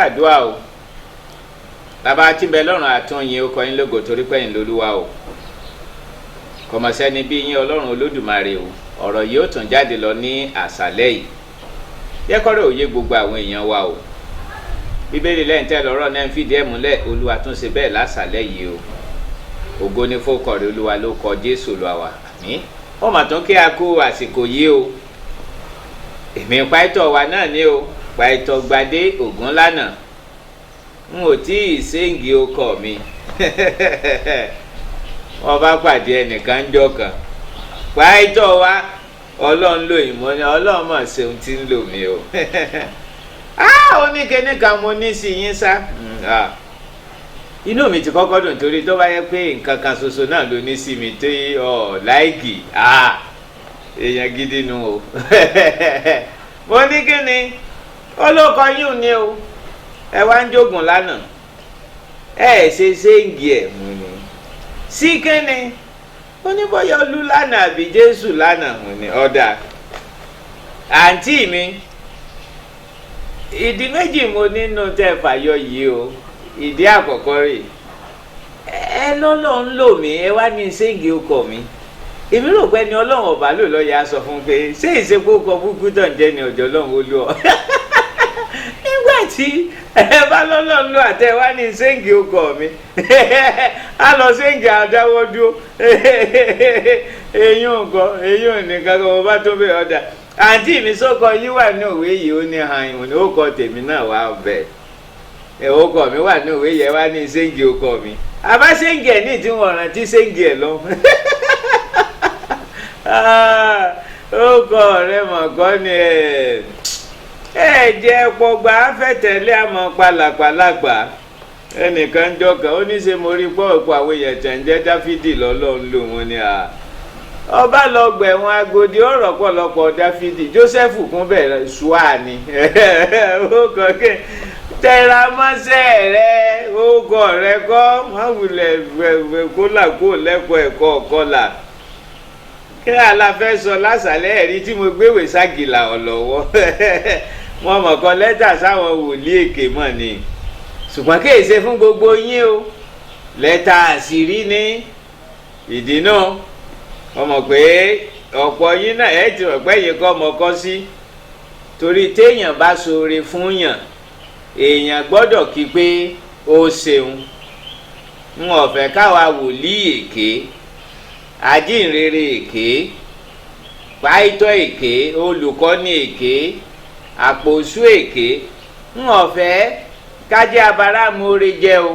gbàdúrà o. Bàbá tí ń bẹ lọ́run àtúnyìn ó kọ yín lógo torí pé ẹ̀yin lolúwa o. Kọ̀mọ̀sẹ́ni bí yín Ọlọ́run Olódùmarè o. Ọ̀rọ̀ yìí ó tún jáde lọ ní àṣálẹ́ yìí. Jẹ́ kọ́rọ̀ òye gbogbo àwọn èèyàn wa o. Bíbélì lẹ́yìn tẹ́ lọ́rọ̀ náà ń fìdí ẹ̀ múlẹ̀, Olúwa tún ṣe bẹ́ẹ̀ lásàlẹ̀ yìí o. Ògo ni fórúkọ rẹ̀, Olúwa ló kọ Jésù Olúwa wa. Àmín. Ó mà tún kí a kú àsìkò yìí o. Èmi Paito wa náà ni o. Paito Gbade Ogunlana. N ò tí ì séǹgì ọkọ mi. Wọ́n bá pàdé ẹnìkan jọ kan. Paito wa Ọlọ́run lò ìmọ̀ ni Ọlọ́run mọ̀ ṣe ohun tí ń lò mí o. Ó ní kíní kan mo ní sí yín sá. Inú mi ti kọ́kọ́ dùn torí tó bá yẹ pé nǹkan kan ṣoṣo náà ló ní sí mi tó láìkì. Èèyàn gidi nu o. Mo ní kíni olóko yín ni o. Ẹ wá ń jogun lánàá. Ẹ ṣe séǹgì ẹ̀ mú ni. Sí kíni ó ní bóyá olú lánàá àbí Jésù lánàá mú ni ọ̀dà. Àǹtí mi ìdí méjì mo nínú tẹ́ fàyọ yìí o. Ìdí àkọ́kọ́ rè ẹ lọ́lọ́run lò mí ẹ wá ní séǹgì ọkọ mi. Èmi rò pé ni Ọlọ́run ọba lò lọ́ọ́ sọ fún pé ṣé ìṣepò ọkọ̀ búkú tàn jẹ́ ni ọ̀jọ̀ Ọlọ́run ó lò ọ́. Nígbà tí ẹ bá lọ́lọ́run lò àtẹ wá ní séǹgì ọkọ mi á lọ séǹgì àdáwọ́ dúró eyín nǹkan eyín nìkan kan mo bá tó bẹ̀ ọ̀dà. Àǹtí mi sọ́kọ yí wà ní òwe yìí ó ní hàn ìwọ̀n ní ó kọ tèmi náà wá bẹ̀. Ọkọ mi wà ní òwe yẹn wá ní séǹgì ọkọ mi. Àbá séǹgì ẹ̀ ní tí wọ́n rántí séǹgì ẹ̀ lọ. Ọkọ rẹ mọ̀kọ́ ni ẹ jẹ́ pọ̀gbà fẹ̀tẹ̀lé àmọ́ pàlàpàlàgbà. Ẹnìkan jọkàn ó ní ṣe mo rí pọ̀ ọ̀pọ̀ àwọn èèyàn tẹ̀ ń jẹ́ Dáfídì lọ́lọ́run lò wọ́n ni ọba lọ gbẹ̀wọ̀n Agodi ọ̀rọ̀ pọ̀lọpọ̀ Dáfídì Jósẹ́fù kún bẹ̀rẹ̀ ṣùá ni. Ó kọ́ kí tẹra mọ́sẹ̀ rẹ orúkọ rẹ kọ́ wọ́n wulẹ̀ kólà kó lẹ́kọ̀ọ́ ẹ̀kọ́ ọ̀kọ́là. Kí aláfẹ́ sọ lásàlẹ̀ ẹ̀rí tí mo gbéwè ságìlà ọ̀lọ́wọ́. Wọ́n mọ̀kọ́ lẹ́tà sáwọn wòlíì èké mọ̀ ni. Ṣùgbọ́n kì í ṣe fún gbogbo yín o. Lẹ́tà àṣírí ní ìdí náà. Wọ́n mọ̀ pé ọ̀pọ̀ yín náà ẹ̀ ti rọ̀ pé yìí kọ́ ọmọ kọ́ sí. Torí téèyàn bá ṣoore fún yàn èèyàn gbọ́dọ̀ kí pé ó ṣeun. N ò fẹ́ káwa wòlíì èké ajínrere èké Paito èké olùkọ́ni èké àpòsù èké n ò fẹ́ kájẹ́ abáramóore jẹ́ o.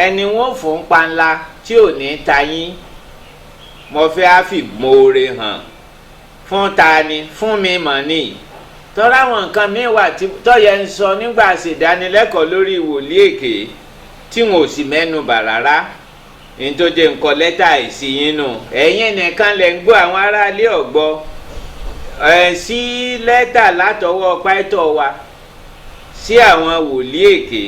Ẹni wọ́n fún panla tí ò ní tayín mo fẹ́ á fi móore hàn fún ta ni fún mi mọ̀ ni. Tọ́lá àwọn nǹkan mi wà tọ́yẹ ń sọ nígbà ṣèdánilẹ́kọ̀ọ́ lórí wòlíì èké tí wọn ò sì mẹ́nu bà rárá. Nítorí nǹkan lẹ́tà ìsìyín nù ẹ̀yin nìkan lẹ̀ ń gbọ́ àwọn aráalé ọ̀gbọ́. Sí lẹ́tà látọwọ́ Paito wa sí àwọn wòlíì èké.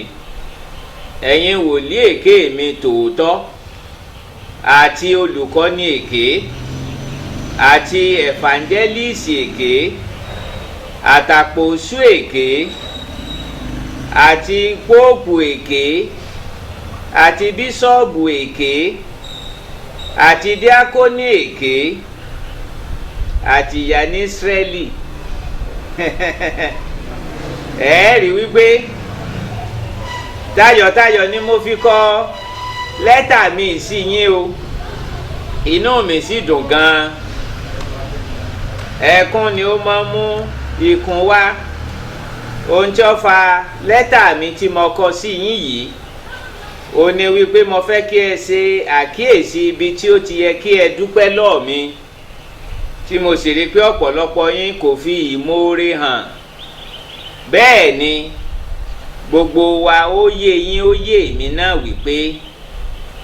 Ẹ̀yin wòlíì èké mi tòótọ́ àti olùkọ́ni èké àti ẹ̀fàǹjẹ́lìsì èké àtàpòsù èké àti póòpù èké àti bíṣọ́ọ̀bù èké àti díákónì èké àti ìyá ní Ísírẹ́lì. Rí wípé tayọ̀tayọ̀ ni mo fi kọ lẹ́tà mi sí yín o. Inú mi sì dùn gan-an. Ẹkún ni ó máa ń mú ikùn wá. Ohun tí ó fa lẹ́tà mi tí mo kọ sí yín yìí ó ní wípé mo fẹ́ kí ẹ ṣe àkíyèsí ibi tí ó ti yẹ kí ẹ dúpẹ́ lọ́ọ̀ mi tí mo sì rí pé ọ̀pọ̀lọpọ̀ yín kò fi ìmoore hàn. Bẹ́ẹ̀ ni gbogbo wa ó yé yín ó yé èmi náà wípé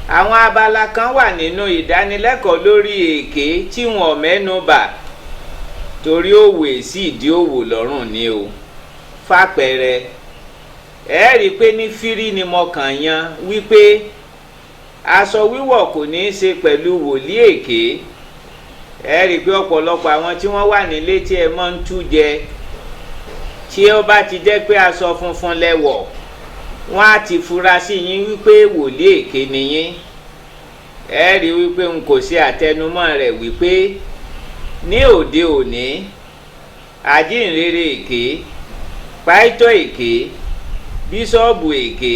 àwọn abala kan wà nínú ìdánilẹ́kọ̀ọ́ lórí èké tí wọn mẹ́nu bà torí òwe sí ìdí òwò lọ́rùn ni o. Fàpẹẹrẹ ẹ rí i pé ní fírí ni mo kàn yan wípé aṣọ wíwọ̀ kò ní í ṣe pẹ̀lú wòlíì èké. Ẹ rí i pé ọ̀pọ̀lọpọ̀ àwọn tí wọ́n wà nílé tí ẹ mọ́ ń tú jẹ tí ó bá ti jẹ́ pé aṣọ funfun lẹ́wọ̀ wọ́n á ti fura sí yín wípé wòlíì èké ni yín. ẹ rí wípé n kò ṣe àtẹnumọ́ rẹ̀ wípé ní òde òní ajínrere èké, Paito èké, bíṣọ́ọ̀bù èké,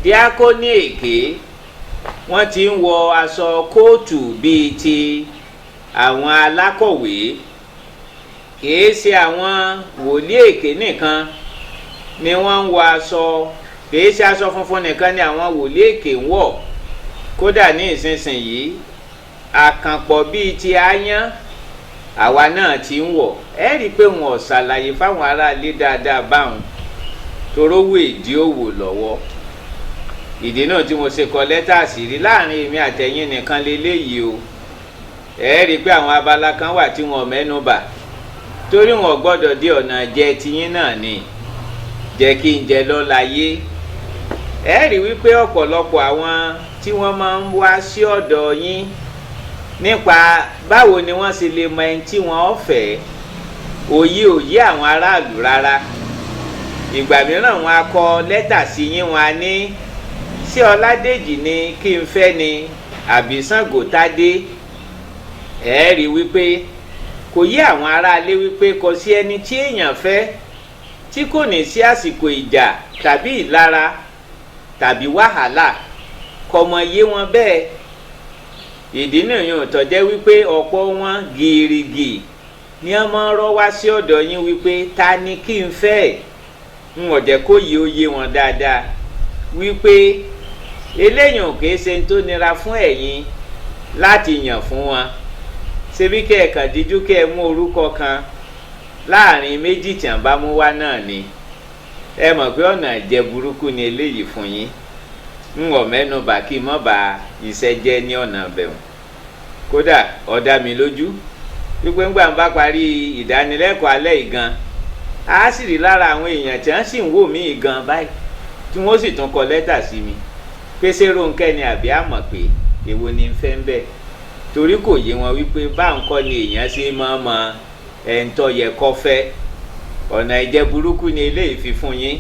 díákónì èké wọ́n ti ń wọ aṣọ kóòtù bíi ti àwọn alákọ̀wé. kìí ṣe àwọn wòlíì èké nìkan ni wọ́n ń wọ aṣọ, kìí ṣe aṣọ funfun nìkan ni àwọn wòlíì èké ń wọ̀. kódà ní ìsinsìnyí àkànpọ̀ bíi ti aáyán àwa náà ti ń wọ̀. ẹ rí i pé wọn ò ṣàlàyé fáwọn aráalé dáadáa báwọn torówó ìdí òwò lọ́wọ́. ìdí náà tí mo ṣe kọ lẹ́tà àṣírí láàrin èmi àtẹ̀yìn nìkan leléyìí o. ẹ rí i pé àwọn abala kan wà tí wọn mẹ́nu bà torí wọn gbọ́dọ̀ dé ọ̀nà jẹ tiyín náà ni, jẹ́ kí n jẹ lọ́láyé. ẹ rí wípé ọ̀pọ̀lọpọ̀ àwọn tí wọ́n máa ń wá sí ọ̀dọ̀ yín nípa báwo ni wọ́n ṣe lè mọ ẹni tí wọ́n fẹ́, òye àwọn aráàlú rárá. ìgbà mìíràn wọn á kọ lẹ́tà sí yín, wọn á ní ṣé Ọládèjì ni kí n fẹ́ ni àbí Ṣàngótádé. ẹ rí wípé kò yé àwọn aráalé wípé kò sí ẹni tí èèyàn fẹ́ tí kò ní sí àsìkò ìjà tàbí ìlara tàbí wàhálà, kò mọ yé wọn bẹ́ẹ̀. ìdí nìyẹn tó jẹ́ wípé ọ̀pọ̀ wọn gìrìgì ni wọ́n máa ń rọ́ wá sí ọ̀dọ̀ yín wípé ta ni kí n fẹ́. n ò jẹ́ kó yé oyé wọn dáadáa wípé eléyàn kìí ṣe tó nira fún ẹ̀yin láti yàn fún wọn. ṣebí kẹ́ ẹ kàn díjú kẹ́ ẹ mú orúkọ kan láàrin méjì tí wọ́n bá mú wá náà ni. ẹ mọ̀ pé ọ̀nà ìjẹ burúkú ni eléyìí fún yín. n ò mẹ́nu bà kí n mọ́ bà iṣẹ́ jẹ́ ní ọ̀nà bẹ̀rù. kódà ó dá mi lójú wípé ńgbà ń bá parí ìdánilẹ́kọ̀ọ́ alẹ́ ìgan á sì rí lára àwọn èèyàn tí wọ́n sì ń wò mí ìgan báyìí tí wọ́n sì tún kọ lẹ́tà sí mi pé ṣé Rónkẹ́ ni àbí àmọ̀ pé èwo ni ń fẹ́ ń bẹ̀. torí kò yé wọn wípé báńkọ́ ni èèyàn ṣe máa mọ ẹ̀ńtọ́ yẹ kọ́ fẹ́. ọ̀nà ìjẹ burúkú ni eléyìí fi fún yín.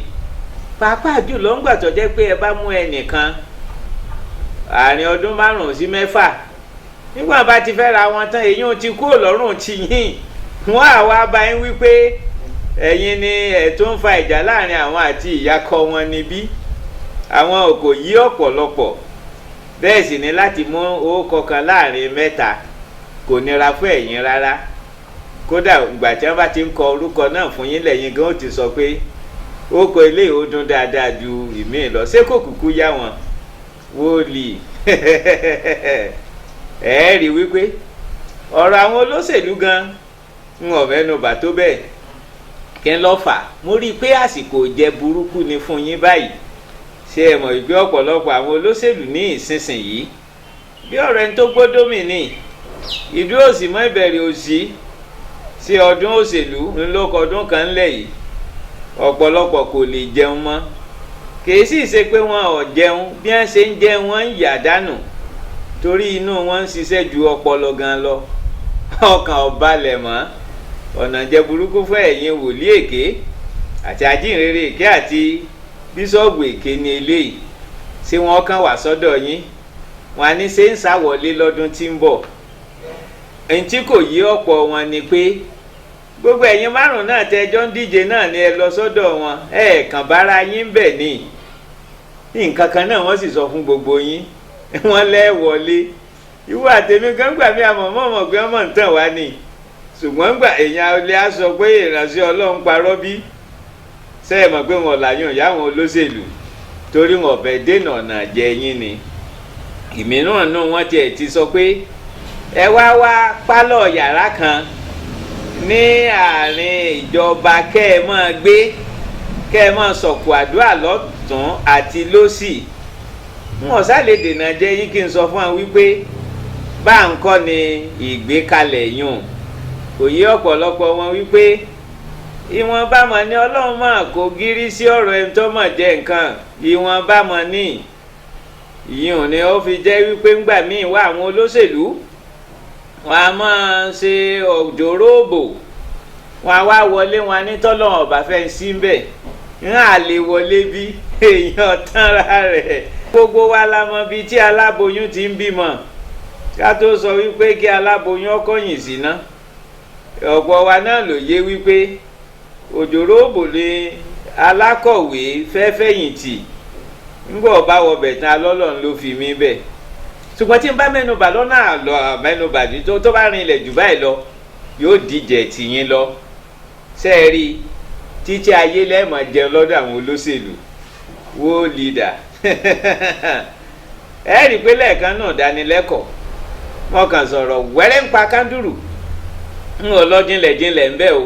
pàápàá jùlọ ńgbà tó jẹ́ pé ẹ bá mú ẹnìkan àárín ọdún 5 sí 6 nígbà bá ti fẹ́ ra wọn tán èyí ò ti kúrò lọ́rùn ti yín. wọ́n àwa bá yín wípé ẹ̀yin ni ẹ̀ tó ń fa ìjà láàrin àwọn àti ìyàkọ wọn níbí. àwọn ò kò yí ọ̀pọ̀lọpọ̀. bẹ́ẹ̀ sì ni láti mú orúkọ kan láàrin 3 kò nira fún ẹ̀yin rárá. kódà ìgbà tí wọ́n bá ti ń kọ orúkọ náà fún yín lẹ́yìn gan ó ti sọ pé orúkọ eléyìí ó dún dáadáa ju ìmíì lọ. ṣé kò kúkú yá wọn? Woli ẹ rí wípé ọ̀rọ̀ àwọn olóṣèlú gan ń ọ̀mẹ́nu bà tó bẹ́ẹ̀. kí n lọ́ fà mo rí i pé àsìkò jẹ burúkú ni fún yín báyìí. ṣé ẹ mọ̀ wípé ọ̀pọ̀lọpọ̀ àwọn olóṣèlú ní ìsinsìnyí bí ọ̀rọ̀ ẹni tó gbódómì ní ìdúró òsì mọ́ ìbẹ̀rẹ̀ òsì sí ọdún òṣèlú ńlọkọ̀ ọdún kan ńlẹ̀ yìí ọ̀pọ̀lọpọ̀ kò lè jẹun mọ́. kìí sì ṣe pé wọn ò jẹun, bí wọ́n ṣe ń jẹun wọ́n ń yà dànù torí inú wọn ń ṣiṣẹ́ ju ọpọlọ gan lọ. ọkàn ò balẹ̀ mọ́. ọ̀nà jẹ burúkú fún ẹ̀yin wòlíì èké àti ajínrere èké àti bíṣọ́ọ̀bù èké ni eléyìí. ṣé wọ́n kàn wá sọ́dọ̀ yín wọn á ní ṣe ń ṣàwọlé lọ́dún tí ń bọ̀. èyí tí kò yí ọ̀pọ̀ wọn ni pé gbogbo ẹ̀yin 5 náà tẹjọ́ ń díje náà ni ẹ lọ sọ́dọ̀ wọn kàn bára yín bẹ̀ ni. nǹkan kan náà wọ́n sì sọ fún gbogbo yín wọ́n lẹ́wọlé. ìwọ àtẹ̀mí kan gbà mí àmọ̀mọ́ pé ọmọ ń tàn wá ni. ṣùgbọ́n gbà èèyàn olè á sọ pé ìránṣẹ́ Ọlọ́run parọ́ bí. ṣé ẹ mọ̀ pé wọn làyàn ìyá àwọn olóṣèlú torí wọn fẹ́ dènà ọ̀nà jẹ yín ni. ìmíràn náà wọ́n tiẹ̀ ti sọ pé ẹ wá pálọ̀ yàrá kan ní àárín ìjọba kẹ́ ẹ máa gbé, kẹ́ ẹ máa sọ̀kò àdúrà lọ́tún àti lósì. wọn sá lè dènà jẹ yín kí n sọ fún wa wípé bá ń kọ́ ni ìgbékalẹ̀ yùn. kò yí ọ̀pọ̀lọpọ̀ wọn wípé ìwọ̀n bá mọ̀ ní Ọlọ́run máa kó gírí sí ọ̀rọ̀ ẹni tó mọ̀ jẹ́ nǹkan. ìwọ̀n bá mọ̀ ní ìyún ni ó fi jẹ́ wípé ńgbà míì wá àwọn olóṣèlú wọn a máa ṣe òjòrò òbò wọn wá wọlé wọn ní tọ́lọ́run ọ̀bà fẹ́ sí bẹ́ẹ̀ ń à lè wọlé bí èèyàn tánra rẹ̀. Gbogbo wa la mọ bí tí aláboyún ti ń bímọ ká tó sọ wípé kí aláboyún ọkọ̀yìn sí ná. Ọ̀pọ̀ wa náà ló yé wípé òjòrò òbòlé alákọ̀wé fẹ́fẹ̀yìntì ńgbọ́ bá wọbẹ̀ tán alọ́lọ́run ló fi mí bẹ̀. Ṣùgbọ́n tí n bá mẹ́nubà lọ́nà àlọ́ mẹ́nubà tó bá rinlẹ̀ jù báyìí lọ yóò díjẹ̀ tìyín lọ. Sẹ́ẹ̀rí títí ayé lẹ́ẹ̀mọ̀ jẹun lọ́dọ̀ àwọn olóṣèlú wó lídà. Ẹ rí i pé lẹ́ẹ̀kan náà dánilẹ́kọ̀ọ́ wọn kàn sọ̀rọ̀ wẹ́rẹ́ ń pa kándùrù ń wọ lọ́jìnlẹ̀jìnlẹ̀ ń bẹ́ o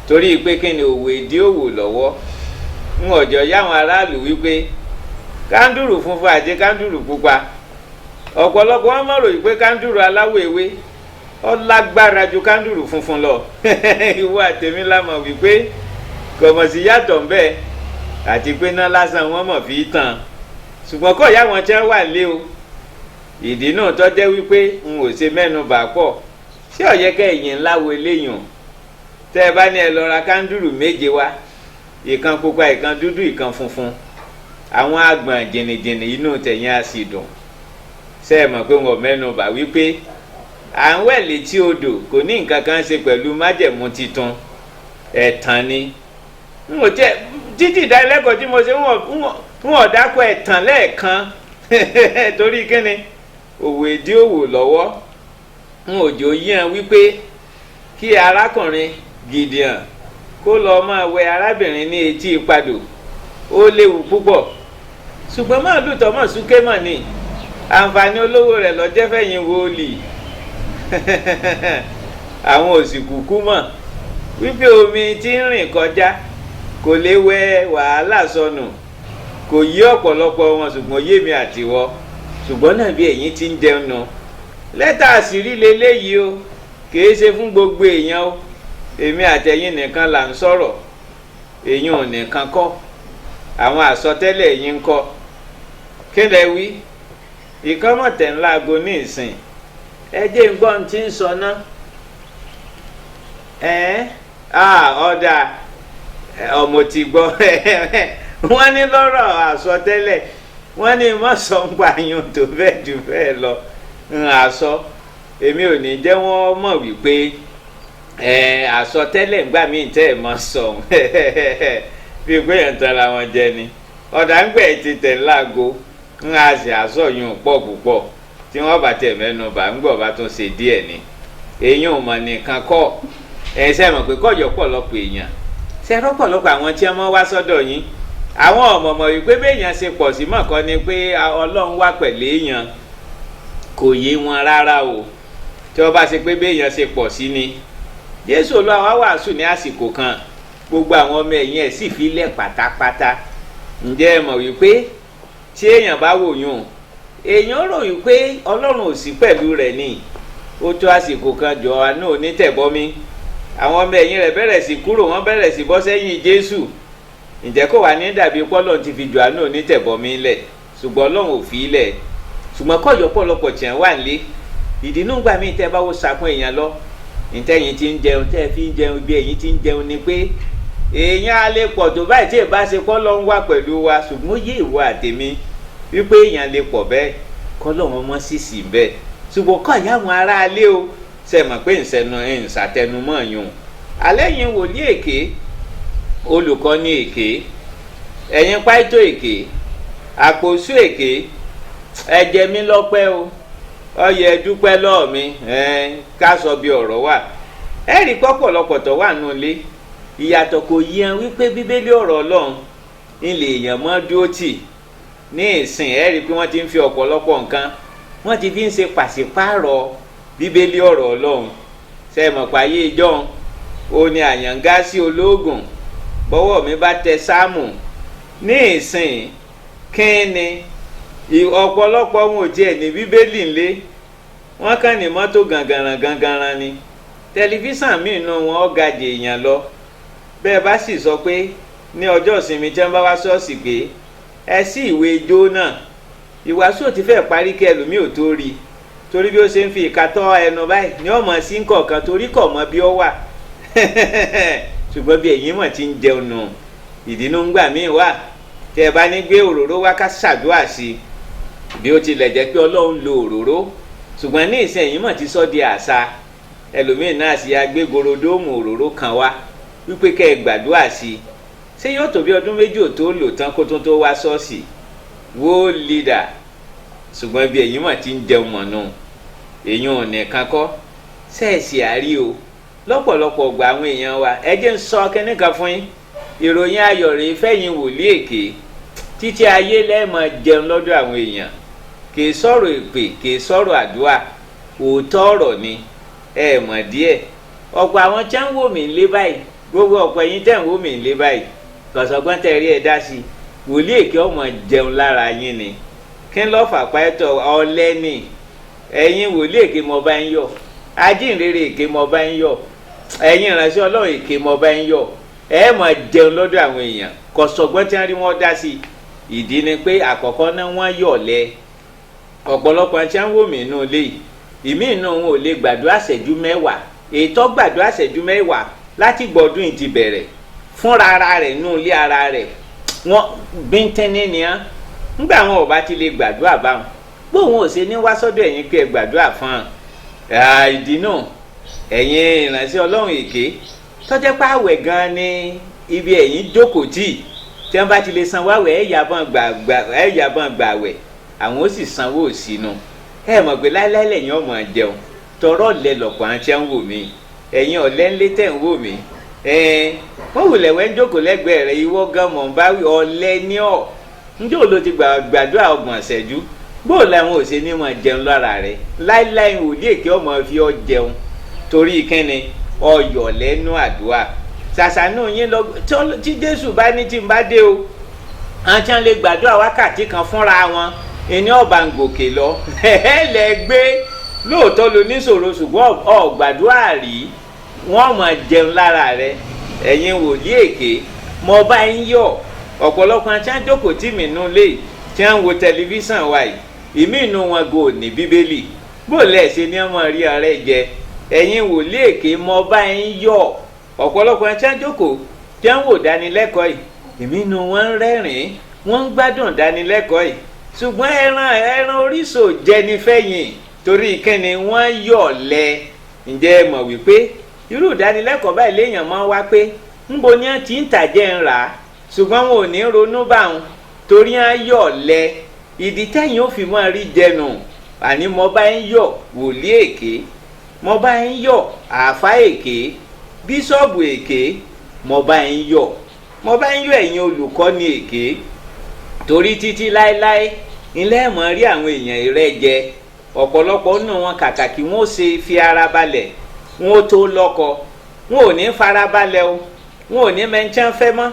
torí pé kí ni òwò èdè òwò lọ́wọ́ ń ọ̀jọ̀ yáwọn aráàlú wípé kándùrù funfun àti kándùrù pupa ọ̀pọ̀lọpọ̀ wọn mọ̀ ròyìn pé kándùrù aláwọ̀ ewé ó lágbára ju kándùrù funfun lọ. Ìwọ àtẹ̀mí la mọ̀ wípé kọ̀mọ̀ sí yàtọ̀ ń bẹ́ẹ̀ àti pé náà lásán wọn mọ̀ fi tàn ṣùgbọ́n kọ́ ìyá wọn tí wọ́n wà lé o. Ìdí náà tó jẹ́ wípé n ò ṣe mẹ́nu bà pọ̀ ṣé ó yẹ kẹ́ ẹ̀yìn ńlá wo eléyàn tẹ́ ẹ bá ní ẹ lọ ra kándùrù méje wá ìkan pupa ìkan dúdú ìkan funfun àwọn àgbọ̀n jìnnìjìnnì inú tẹ̀yìn á sì dùn. Ṣé ẹ mọ̀ pé wọn mẹ́nu bà wípé à ń wẹ̀ létí odò kò ní nǹkan kan ṣe pẹ̀lú májẹ̀mú titun ẹ̀tàn ni. N ò tẹ́ títí ìdánilẹ́kọ̀ọ́ tí mo ṣe wọ́n dákọ̀ ẹ̀tàn lẹ́ẹ̀kan torí kíni òwò èdè òwò lọ́wọ́ n ò jò yíyan wípé kí arákùnrin Gideon kó lọ máa wẹ arábìnrin ní etí ìpadò ó léwu púpọ̀ ṣùgbọ́n máa lùtọ́ mọ̀ súnkẹ́ mọ̀ ni àǹfààní olówó rẹ̀ lọ́jẹ́ fẹ̀yìn wòlíì. Àwọn òsìkùkú mọ̀ wípé omi tí ń rìn kọjá kò lè wẹ wàhálà sọnù kò yí ọ̀pọ̀lọpọ̀ wọn ṣùgbọ́n yé mi àtiwọ́ ṣùgbọ́n náà bí ẹ̀yin ti ń jẹun nù. Lẹ́tà àṣírí leléyìí o kìí ṣe fún gbogbo èèyàn o èmi àtẹ̀yin nìkan là ń sọ̀rọ̀ èyàn ò nìkan kọ́ àwọn àsọtẹ́lẹ̀ yín ń kọ́. Kí lẹ wí? Ìkọ́mọ̀tẹ̀ ńlá ago ní ìsìn ẹ jẹ́ ń gbọ́ ohun tí ń sọ ná. Ọ̀dà ọmọ ti gbọ́ wọ́n ní lọ́rọ̀ àsọtẹ́lẹ̀ wọ́n ní mọ̀sánpààyàn tó bẹ́ẹ̀ jù bẹ́ẹ̀ lọ ń àsọ èmi ò ní jẹ́ wọ́n mọ̀ wípé àsọtẹ́lẹ̀ ńgbà míì tẹ́ ẹ̀ mọ́ sọ bí pé yẹn tara wọn jẹ ni. Ọ̀dà ń gbẹ̀ ti tẹ̀ láago ń àṣẹ àsọyún pọ̀ púpọ̀ tí wọ́n bá tẹ̀ mẹ́nu bá ń gbọ̀ bá tún ṣe díẹ̀ ni. Èèyàn ò mọ̀ nìkan kọ́ ṣe mọ̀ pé kọ́jọ́ pọ̀lọpọ̀ èèyàn ṣe rọ́pọ̀lọpọ̀ àwọn tí wọ́n wá sọ́dọ̀ yín àwọn ọ̀mọ̀mọ̀ wípé béèyàn ṣe pọ̀ sí mọ̀kọ́ ni pé Ọlọ́run wà pẹ̀lú èèyàn kò yé wọn rárá o tí wọ́n bá ṣe pé béèyàn ṣe pọ̀ sí ni Jésù Olúwa wàásù ní àsìkò kan gbogbo àwọn ọmọ ẹ̀yìn ẹ̀ sì fi lẹ̀ pátápátá. Ǹjẹ́ ẹ mọ̀ wípé tí èèyàn bá wò yún èèyàn rò wípé Ọlọ́run ò sí pẹ̀lú rẹ̀ ni ó tó àsìkò kan jọ àánú onítẹ̀bọmi àwọn ọmọ ẹ̀yìn rẹ̀ bẹ̀rẹ̀ sí kúrò wọ́n bẹ̀rẹ̀ sí bọ́ sẹ́yìn Jésù. Ǹjẹ́ kò wá ní dàbí pọ́lọ́n ti fi jọ àánú onítẹ̀bọmi lẹ̀ ṣùgbọ́n Ọlọ́run ò fi lẹ̀ ṣùgbọ́n kọ́jọ́ pọ̀lọpọ̀ tiẹ̀ wà nílé ìdínú gbà mí tẹ́ bá wo sàkún èèyàn lọ ìtẹ́yìn ti ń jẹun tẹ́ fi ń jẹun bí ẹ̀yin ti ń jẹun ni pé èèyàn á lè pọ̀ tó báyìí tí ì bá ṣe pọ́lọ́n wà pẹ̀lú wa ṣùgbọ́n yé ìwọ àtèmi wípé èèyàn lè pọ̀ bẹ́ẹ̀ kọ́lọ́run mọ́ sísì bẹ́ẹ̀ ṣùgbọ́n kọ́ ìyá àwọn aráalé o ṣe mọ̀ pé ìṣàtẹnumọ́ yùn alẹ́ yìí wòlíì èké olùkọ́ni èké ẹ̀yin Paito èké àpòsù èké ẹ jẹ mí lọ́pẹ́ o ọyẹ dúpẹ́ lọ́ọ̀ mi ká sọ bí ọ̀rọ̀ wà ẹ rí pọ́pọ̀lọpọ̀ tó wà nù lé ìyàtọ̀ kò yẹn wípé bíbélì ọ̀rọ̀ Ọlọ́run ilé èèyàn mọ́ dúró tì ní ìsìn ẹ rí pé wọ́n ti ń fi ọ̀pọ̀lọpọ̀ nǹkan wọ́n ti fi ń ṣe pàṣípààrọ̀ bíbélì ọ̀rọ̀ Ọlọ́run ṣe mọ̀ páyé ìjọ́un ó ní àyàngá sí olóògùn bọ́wọ́ mi bá tẹ sáàmù ní ìsìn kíni ọ̀pọ̀lọpọ̀ wọn ò tiẹ̀ ní bíbélì ńlé wọ́n kàn ní mọ́tò gangaran ni tẹlifíṣàn míì nù wọn ọ̀gàjì èèyàn lọ bẹ́ẹ̀ bá sì sọ pé ní ọjọ́ ìsinmi tí wọ́n bá wá ṣọ́ọ̀ṣì pé ẹ sí ìwé ijó náà ìwàásù ò ti fẹ́ parí kí ẹlòmíì ò tó rí torí bí ó ṣe ń fi ìka tọ́ ẹnu báyìí ní ọmọ sí ń kọ̀ọ̀kan torí kọ̀ mọ́ bí ó wà ṣùgbọ́n bí ẹ̀yin mọ̀ ti ń jẹun nù ìdínú ń gbà míì wà tẹ́ ẹ bá ní gbé òróró wá ká ṣàdúrà sí i bí ó tilẹ̀ jẹ́ pé Ọlọ́run lo òróró ṣùgbọ́n ní ìsìn ẹ̀yin mọ̀ ti sọ di àṣà ẹlòmíín náà sì ya gbé gorodóòmù òróró kan wá wípé kẹ́ ẹ gbàdúrà sí i ṣé yóò tó bí ọdún méjì ò tó lò tán kó tó wá ṣọ́ọ̀ṣì wó lídà ṣùgbọ́n bí ẹ̀yin mọ̀ ti ń jẹun mọ̀nù èèyàn ò nìkan kọ́ ṣẹ́ẹ̀sì àárí o lọ́pọ̀lọpọ̀ ọgbà àwọn èèyàn wa ẹ jẹ́ ń sọ kẹ́nìkan fún yín ìròyìn ayọ̀ rèé fẹ́yìn wòlíì èké títí ayé lẹ́ẹ̀mọ̀ jẹun lọ́dọ̀ àwọn èèyàn kì í sọ̀rọ̀ èpè kì í sọ̀rọ̀ àdúrà òótọ́ ọ̀rọ̀ ni ẹ mọ̀ díẹ̀ ọ̀pọ̀ àwọn tí ń wò mí lé báyìí gbogbo ọ̀pọ̀ ẹ̀yin tẹ̀ ń wò mí lé báyìí kọ̀sọ̀gbọ́n tẹ̀ rí ẹ dá sí i wòlíì èké ọmọ jẹun lára yín ni kí n lọ́ fà Paito ọlẹ́ni ẹ̀yin wòlíì èké mo bá ń yọ̀ ajínrere èké mo bá ń yọ̀ ẹ̀yin ìránṣẹ́ Ọlọ́run èké mo bá ń yọ̀ ẹ mọ̀ jẹun lọ́dọ̀ àwọn èèyàn kọ̀sọ̀gbọ́n tí wọ́n rí wọn dá sí i ìdí ni pé àkọ́kọ́ náà wọ́n yọ̀ lẹ ọ̀pọ̀lọpọ̀ tí wọ́n wò mí nù lé ìmí inú wọn ò lè gbàdúrà ṣẹ́jú mẹ́wàá ètò gbàdúrà ṣẹ́jú mẹ́wàá láti gbọ́dún ìdí bẹ̀rẹ̀ fúnra ara rẹ̀ nù ilé ara rẹ̀ wọ́n bíntẹ́ni ni á ńgbà wọn ò bá ti lè gbàdúrà báwọn bóun ò ṣe ní wá sọ́dọ̀ ẹ̀yin pé ẹ gbàdúrà fún ìdí náà ẹ̀yin ìránṣẹ́ Ọlọ́run èké tọ́jẹ́ pé àwẹ̀ gan ni ibi ẹ̀yin jókòó tí wọ́n bá ti lè sanwó àwẹ̀ ẹ̀ yàbọ̀n gbàwẹ̀ àwọn ó sì sanwó sínú ẹ mọ̀ pé láíláí lẹ́yìn ọmọ jẹun tọrọ ọ̀lẹ lọ̀pọ̀ àti ẹ̀ ń wò mí ẹ̀yin ọ̀lẹ ńlẹ́ tẹ̀ ń wò mí wọ́n wùlẹ̀ wẹ́ ń jókòó lẹ́gbẹ̀ẹ́ rẹ̀ ìwọ gan mọ̀ ń bá wí ọ̀lẹ ní ọ̀ njẹ́ ló ti gbàdúrà ọgbọ̀n ṣẹ́jú bóò làwọn ò ṣe ní mọ̀ jẹun lára rẹ̀ láíláí wòlíì èké ọmọ fi ọ jẹun torí kíni ọyọ̀ lẹ́nu àdúrà ṣàṣàánú yín lọ tí Jésù bá ní tí n bá dé o àti wọn lè gbàdúrà wákàtí kan fúnra wọn ẹni ọba ń gòkè lọ ẹ lẹ gbé lóòótọ́ ló níṣòro ṣùgbọ́n ọ gbàdúrà rí wọ́n mọ̀ jẹun lára rẹ ẹ̀yin wòlíì èké mo bá ń yọ̀ ọ̀pọ̀lọpọ̀ àti àjókòó tí mi nú lé tí wọ́n ń wo tẹlifíṣàn wa yìí ìmí inú wọn gò ní bíbélì bó lẹ̀ ṣe ní ọmọ rí ọ̀rẹ́ jẹ ẹ̀yin wòlíì èké mo bá ń yọ̀ ọ̀pọ̀lọpọ̀ àti àjókòó tí wọ́n ń wò dánilẹ́kọ̀ọ́ yìí ìmí inú wọn ń rẹ́rìn-ín wọ́n ń gbádùn dánilẹ́kọ̀ọ́ yìí ṣùgbọ́n ẹran oríṣò jẹni fẹ́yìn torí kíni wọ́n yọ̀ lẹ ǹjẹ́ ẹ mọ̀ wípé irú ìdánilẹ́kọ̀ọ́ báyìí léèyàn máa ń wá pé ńbo ni wọ́n ti ń tàjẹ́ ń rà á ṣùgbọ́n wọn ò ní ronú báwọn torí wọ́n yọ̀ lẹ ìdí tẹ́yìn ó fi máa rí jẹnu àní mo bá ń yọ̀ wòlíì èké mo bá ń yọ̀ àáfàá èké bíṣọ̀bù èké mo bá ń yọ̀ ẹ̀yin olùkọ́ni èké torí títí láéláé ilé ẹ̀mọ́ rí àwọn èèyàn ìrẹ́jẹ ọ̀pọ̀lọpọ̀ nínú wọn kàkà kí wọ́n ṣe fi ara balẹ̀ wọn ó tó lọ́kọ wọn ò ní fara balẹ̀ o wọn ò ní mẹ́ńtán fẹ́ mọ́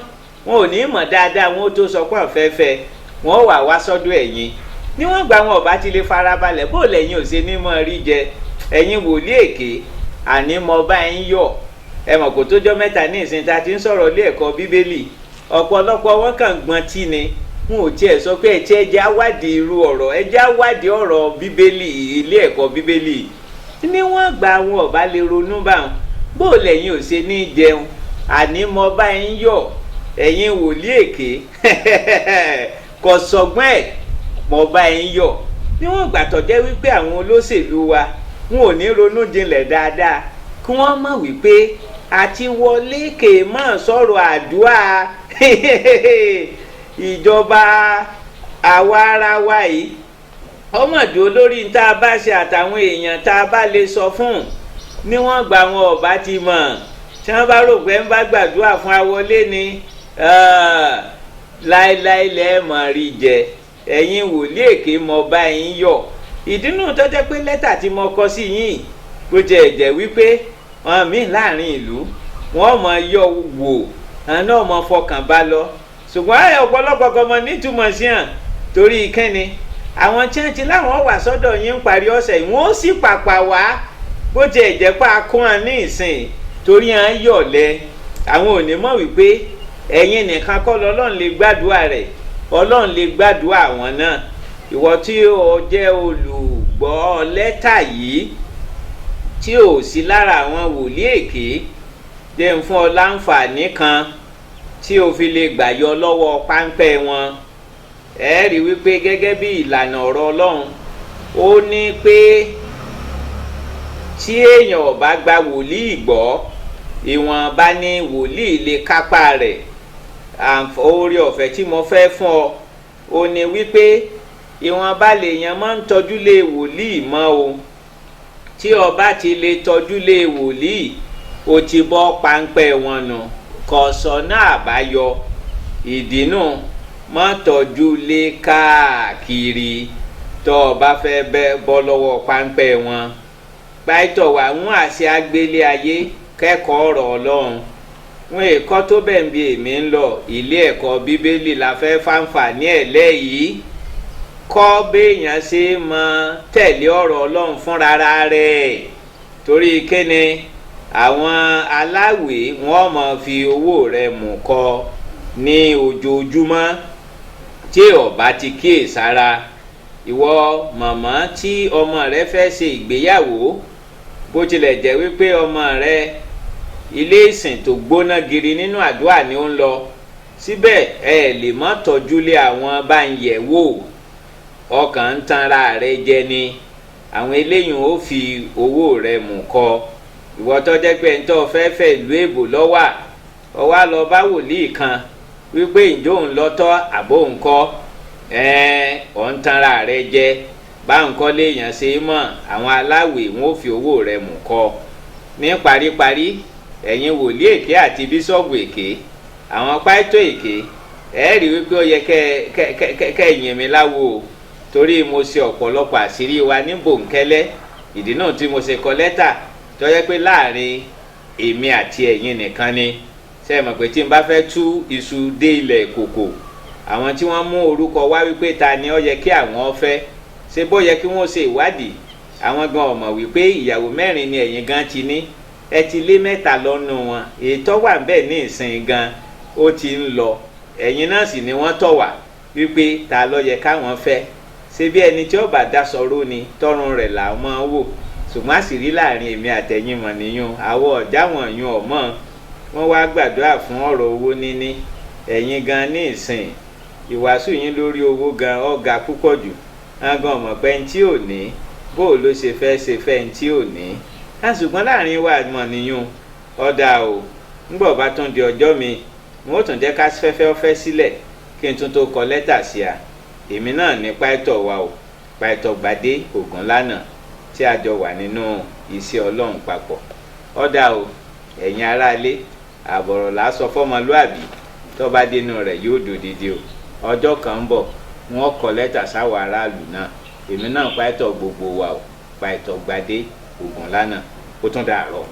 wọn ò ní mọ̀ dáadáa wọn ó tó sọ pé ọ̀fẹ́fẹ́ wọn ó wà sọ́dọ̀ ẹ̀yin níwọ̀n gbà wọn ò bá ti lè fara balẹ̀ bó lẹ́yìn ò ṣe ní mọ́ rí jẹ ẹ̀yin wòlíì èké àní mo bá ń yọ̀ ẹ mọ̀ kó tójọ́ mẹ́ta ní ìsìn tá a ti ń sọ̀rọ̀ ilé ẹ̀kọ́ bíbélì ọ̀pọ̀lọpọ̀ wọn kàn gbọ́n tí ni wọn ò tiẹ̀ sọ pé ẹ̀jẹ̀ ẹja wádìí irú ọ̀rọ̀ ẹja wádìí ọ̀rọ̀ bíbélì ilé ẹ̀kọ́ bíbélì níwọ̀n gbà wọn ò bá lè ronú báwọn bó lẹ́yìn ò ṣe ní jẹun àní mo bá ń yọ̀ ẹ̀yin wòlíì èké kò sọgbọ́n ẹ̀ mo bá ń yọ̀ níwọ̀n gbà tó jẹ́ wípé àwọn olóṣèlú wa wọn ò ní ronú jinlẹ̀ dáadáa kí wọ́n mọ̀ wípé àti wọlé kè mọ́ sọ̀rọ̀ àdúrà ìjọba àwa ara wa yìí ọmọdé olórí tá a bá ṣe àtàwọn èèyàn tá a bá lè sọ fún níwọ̀n gbà wọn ọba ti mọ̀ tí wọ́n bá rò pé ń bá gbàdúrà fún awọlé ni láéláé lẹ́ẹ̀mọ̀ rí jẹ ẹ̀yin wòlíì èké mo bá yín yọ̀ ìdínú tó jẹ́ pé lẹ́tà tí mo kọ sí yín kó jẹ́ ẹ̀jẹ̀ wípé wọn mí láàrin ìlú wọn mọ yọ wò àwọn náà mọ fọkàn bá lọ ṣùgbọ́n ọ̀pọ̀lọpọ̀ kan mọ nítumọ̀ sí hàn torí kẹ́ni àwọn tí wọ́n ti láwọn wà sọ́dọ̀ yín ń parí ọ̀sẹ̀ wọ́n ó sì pàpà wá bó ti ẹ̀jẹ̀ pa kún wọn ní ìsìn torí à ń yọ̀ lẹ àwọn ò ní mọ̀ wípé ẹ̀yin nìkan kọ́ lọ́lọ́run lè gbàdúrà rẹ̀ ọlọ́run lè gbàdúrà àwọn náà ìwọ tí o jẹ́ olùgbọ́ lẹ́tà yìí tí ò sí lára àwọn wòlíì èké jẹ́ ń fún ọ láǹfààní kan tí o fi lè gbà yọ lọ́wọ́ páńpẹ́ wọn. Ẹ rí wípé gẹ́gẹ́ bí ìlànà ọ̀rọ̀ Ọlọ́run ó ní pé tí èèyàn ò bá gba wòlíì gbọ́ ìwọ̀nba ni wòlíì lè kápá rẹ̀. Oore ọ̀fẹ́ tí mo fẹ́ fún ọ ó ní wípé ìwọ̀nba lèèyàn máa ń tọ́jú lé wòlíì mọ́ o. Tí o bá ti lè tọ́jú lé wòlíì o ti bọ́ páńpẹ́ wọn nù kọ̀sọ̀nà àbáyọ. ìdínú má tọ́jú lé káàkiri tó o bá fẹ́ bọ́ lọ́wọ́ páńpẹ́ wọn. Paito wà ń àṣẹ agbélé ayé kẹ́kọ̀ọ́ ọ̀rọ̀ Ọlọ́run wọn èkọ́ tó bẹ̀ ń bí èmi ń lọ ilé ẹ̀kọ́ bíbélì la fẹ́ fàǹfààní ẹ̀ lẹ́yìí. Kọ́ béèyàn ṣe mọ tẹ̀lé ọ̀rọ̀ Ọlọ́run fúnra rẹ̀ torí kéne àwọn aláwẹ̀ wọ́n mọ̀ fi owó rẹ̀ mú kọ ní ojoojúmọ́ tí o bá ti kíyèsára. Ìwọ màmá tí ọmọ rẹ fẹ́ ṣe ìgbéyàwó bó tilẹ̀ jẹ́ wípé ọmọ rẹ ilé ìsìn tó gbóná giri nínú àdúrà ni ó ń lọ síbẹ̀ ẹ lè má tọ́jú lé àwọn bá ń yẹ̀ wò ọkàn ń tanra rẹ jẹ ni àwọn eléyìí ó fi owó rẹ mú kọ. Ìwọ tó jẹ́ pé ń tọ́ fẹ́ ìlú èbò lọ́wà ọ wá lọ bá wòlíì kan wípé ìjọ òun lọ́tọ́ àbó ńkọ́ ọ̀ ń tanra rẹ jẹ bá ńkọ́ léèyàn ṣe mọ̀ àwọn aláwẹ̀ wọn ò fi owó rẹ mú kọ. Ní paríparí ẹ̀yin wòlíì èké àti bíṣọ̀bù èké àwọn Paito èké ẹ rí wípé ó yẹ kẹ́ ẹ̀yìn mi láwo torí mo ṣe ọ̀pọ̀lọpọ̀ àṣírí wa ní bòńkẹ́lẹ́ ìdí náà tí mo ṣe kọ lẹ́tà tó yẹ pé láàrin èmi àti ẹ̀yin nìkan ni. Ṣé ẹ mọ̀ pé tí n bá fẹ́ tú iṣu dé ilẹ̀ ìkòkò àwọn tí wọ́n mú orúkọ wá wípé ta ni ó yẹ kí àwọn fẹ́ ṣe bó yẹ kí wọ́n ṣe ìwádìí àwọn gan ò mọ̀ wípé ìyàwó mẹ́rin ni ẹ̀yin gan ti ní ẹ ti lé mẹ́ta lọ́nu wọn ètò wà ń bẹ̀ ní ìsìn gan ó ti ń lọ ẹ̀yin náà sì ni wọ́n tọ̀ wá wípé ta ló yẹ káwọn fẹ́ ṣe bí ẹni tí ó bá dá sọ̀rọ̀ ni tọrùn rẹ̀ là máa wò ṣùgbọ́n àṣírí láàrin èmi àtẹ̀yìn mọ̀ nìyún àwọ̀ ọ̀já wọ̀nyún ọ̀mọ́ wọ́n wá gbàdúrà fún ọ̀rọ̀ owó níní ẹ̀yin gan ní ìsìn ìwàásù yín lórí owó gan ọ̀gá púpọ̀ jù ágàn ọmọ pé ń tí ò ní bó ló ṣe fẹ́ ń tí ò ní ṣùgbọ́n láàrin wa mọ̀ nìyún ọ̀dà o ńgbọ̀ bá tún di ọjọ́ mi wọ́n tún jẹ́ ká fẹ́fẹ́ ọ̀fẹ́ sílẹ̀ kí n tún tó kọ lẹ́tà sí a èmi náà ní Paito wa o Paito Gbade Ogunlana tí a jọ wà nínú iṣẹ́ Ọlọ́run papọ̀. Ọ̀dà o ẹ̀yin aráalé àbọ̀rọ̀ là á sọ fọ́mọlúàbí tó bá dénú rẹ̀ yóò dòdìdì o ọjọ́ kan ń bọ̀ wọ́n kọ lẹ́tà sáwọn aráàlú náà èmi náà Paito gbogbo wa o Paito Gbade Ogunlana ó tún dàárọ̀.